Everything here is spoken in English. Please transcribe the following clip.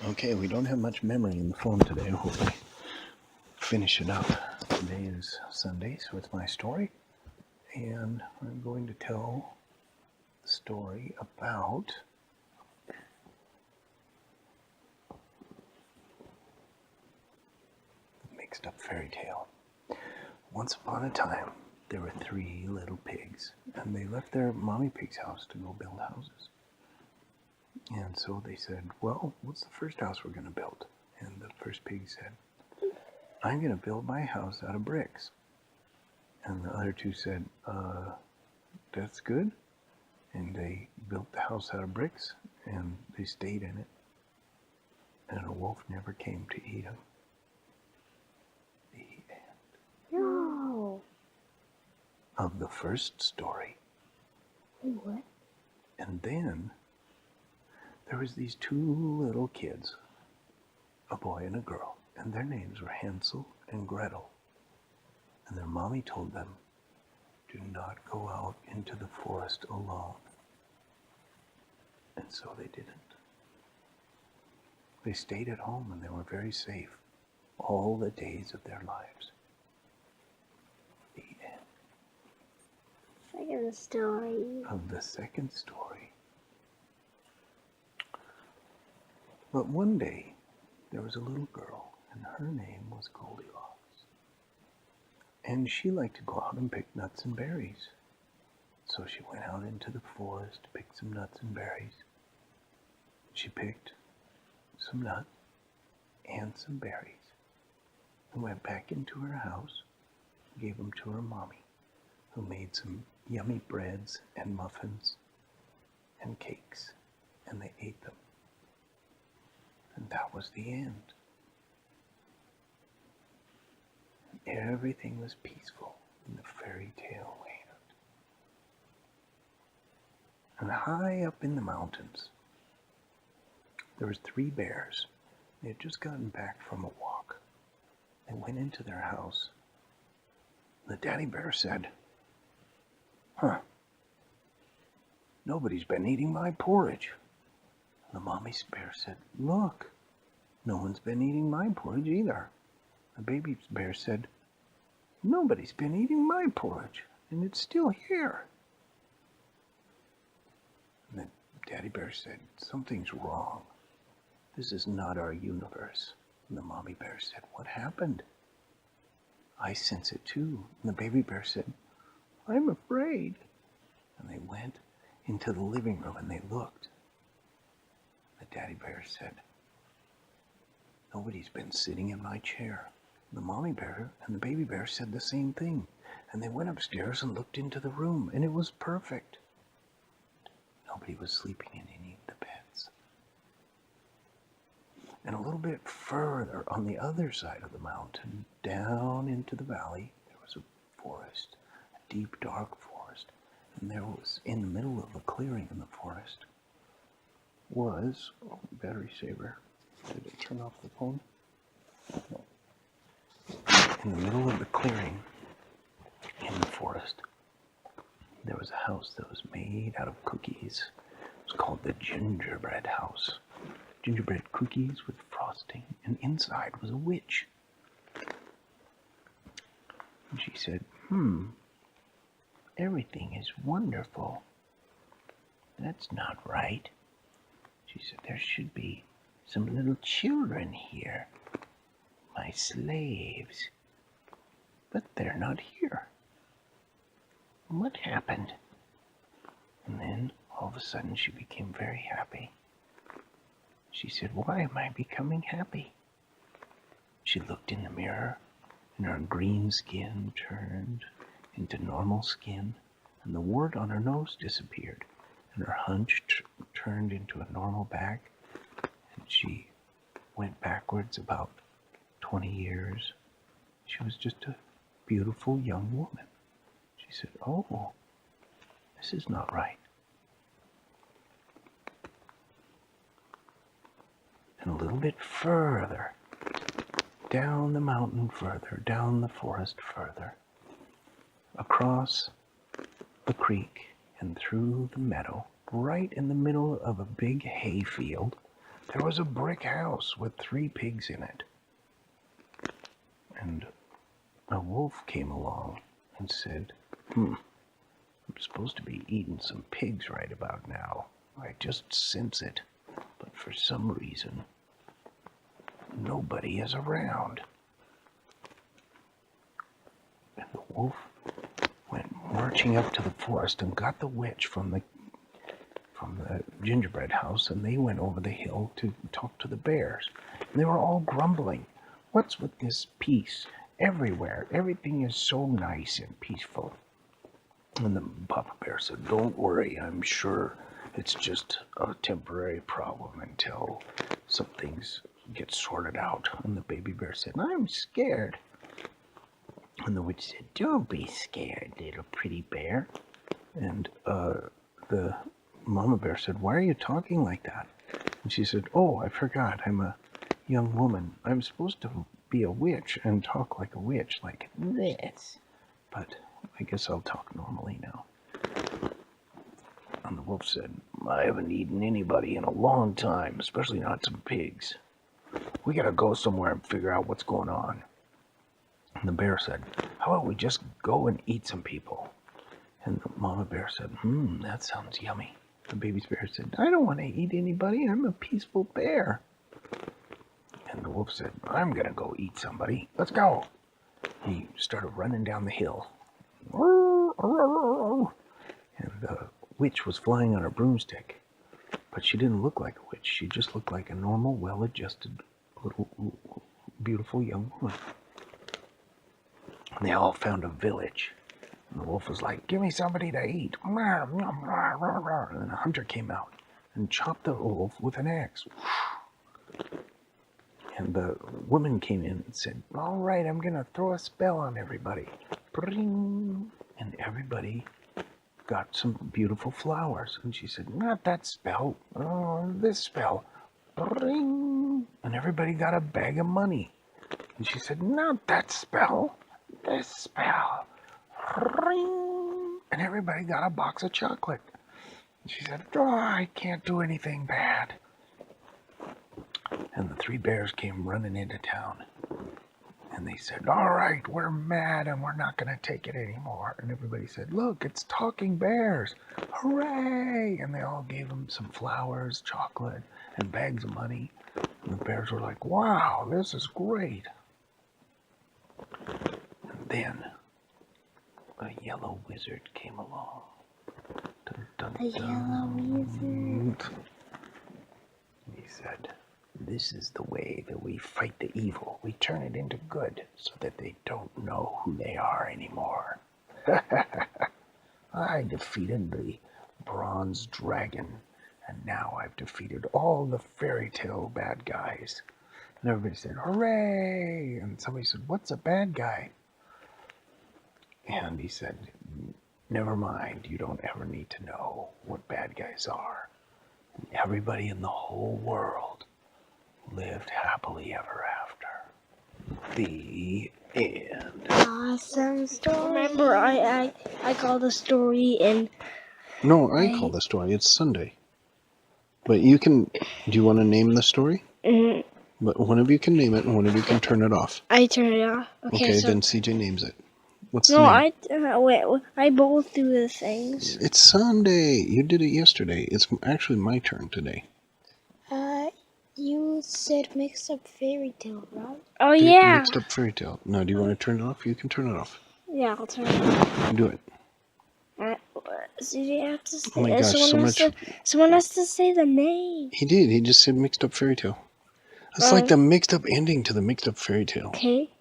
Okay, we don't have much memory in the phone today. I hope I finish it up. Today is Sunday, so it's my story. And I'm going to tell the story about the mixed up fairy tale. Once upon a time, there were 3 little pigs, and they left their mommy pig's house to go build houses. And so they said, well, what's the first house we're going to build? And the first pig said, I'm going to build my house out of bricks. And the other 2 said, that's good. And they built the house out of bricks, and they stayed in it. And a wolf never came to eat them. The end. No. Of the first story. What? And then there was these 2 little kids, a boy and a girl, and their names were Hansel and Gretel. And their mommy told them, do not go out into the forest alone. And so they didn't. They stayed at home and they were very safe all the days of their lives. The end. Second story. Of the second story. But one day, there was a little girl, and her name was Goldilocks. And she liked to go out and pick nuts and berries. So she went out into the forest to pick some nuts and berries. She picked some nuts and some berries, and went back into her house, gave them to her mommy, who made some yummy breads and muffins and cakes, and they ate them. And that was the end. And everything was peaceful in the fairy tale land. And high up in the mountains, there was 3 bears. They had just gotten back from a walk. They went into their house. The daddy bear said, nobody's been eating my porridge. The mommy bear said, look, no one's been eating my porridge either. The baby bear said, nobody's been eating my porridge, and it's still here. And the daddy bear said, something's wrong. This is not our universe. And the mommy bear said, what happened? I sense it too. And the baby bear said, I'm afraid. And they went into the living room and they looked. The daddy bear said, nobody's been sitting in my chair. The mommy bear and the baby bear said the same thing. And they went upstairs and looked into the room, and it was perfect. Nobody was sleeping in any of the beds. And a little bit further on the other side of the mountain, down into the valley, there was a forest, a deep, dark forest. And there was, in the middle of a clearing in the forest, was, battery saver. Did it turn off the phone? No. In the middle of the clearing in the forest, there was a house that was made out of cookies. It was called the gingerbread house. Gingerbread cookies with frosting, and inside was a witch. And she said, everything is wonderful. That's not right. She said, there should be some little children here, my slaves. But they're not here. What happened? And then, all of a sudden, she became very happy. She said, why am I becoming happy? She looked in the mirror, and her green skin turned into normal skin, and the wart on her nose disappeared, and her hunch turned into a normal back, and she went backwards about 20 years. She was just a beautiful young woman. She said, oh, this is not right. And a little bit further, down the mountain further, down the forest further, across the creek and through the meadow, right in the middle of a big hay field, there was a brick house with 3 pigs in it. And a wolf came along and said, I'm supposed to be eating some pigs right about now. I just sense it. But for some reason, nobody is around. And the wolf went marching up to the forest and got the witch from the gingerbread house, and they went over the hill to talk to the bears. And they were all grumbling. What's with this peace everywhere? Everything is so nice and peaceful. And the Papa Bear said, don't worry, I'm sure it's just a temporary problem until some things get sorted out. And the baby bear said, I'm scared. And the witch said, don't be scared, little pretty bear. And the Mama Bear said, why are you talking like that? And she said, oh, I forgot, I'm a young woman. I'm supposed to be a witch and talk like a witch, like this. But I guess I'll talk normally now. And the wolf said, I haven't eaten anybody in a long time, especially not some pigs. We gotta go somewhere and figure out what's going on. And the bear said, how about we just go and eat some people? And the Mama Bear said, that sounds yummy. The baby bear said, I don't want to eat anybody. I'm a peaceful bear. And the wolf said, I'm going to go eat somebody. Let's go. He started running down the hill. And the witch was flying on a broomstick. But she didn't look like a witch. She just looked like a normal, well-adjusted, little, beautiful young woman. And they all found a village. And the wolf was like, give me somebody to eat. And then a hunter came out and chopped the wolf with an axe. And the woman came in and said, all right, I'm going to throw a spell on everybody. And everybody got some beautiful flowers. And she said, not that spell, this spell. And everybody got a bag of money. And she said, not that spell, this spell. And everybody got a box of chocolate. And she said, I can't do anything bad. And the 3 bears came running into town. And they said, all right, we're mad and we're not going to take it anymore. And everybody said, look, it's talking bears. Hooray! And they all gave them some flowers, chocolate, and bags of money. And the bears were like, wow, this is great. And then a yellow wizard came along. Dun, dun, A yellow wizard. He said, this is the way that we fight the evil. We turn it into good so that they don't know who they are anymore. I defeated the bronze dragon, and now I've defeated all the fairy tale bad guys. And everybody said, hooray! And somebody said, what's a bad guy? And he said, never mind, you don't ever need to know what bad guys are. And everybody in the whole world lived happily ever after. The end. Awesome story. Remember, I called the story in. No, I call the story. It's Sunday. But you can. Do you want to name the story? Mm-hmm. But one of you can name it, and one of you can turn it off. I turn it off. Okay, so, then CJ names it. What's no, the name? wait. I both do the things. It's Sunday. You did it yesterday. It's actually my turn today. You said mixed up fairy tale, right? Oh yeah. Mixed up fairy tale. Now, do you want to turn it off? You can turn it off. Yeah, I'll turn it off. Do it. So you have to say. Oh my gosh, Someone has to say the name. He did. He just said mixed up fairy tale. It's like the mixed up ending to the mixed up fairy tale. Okay.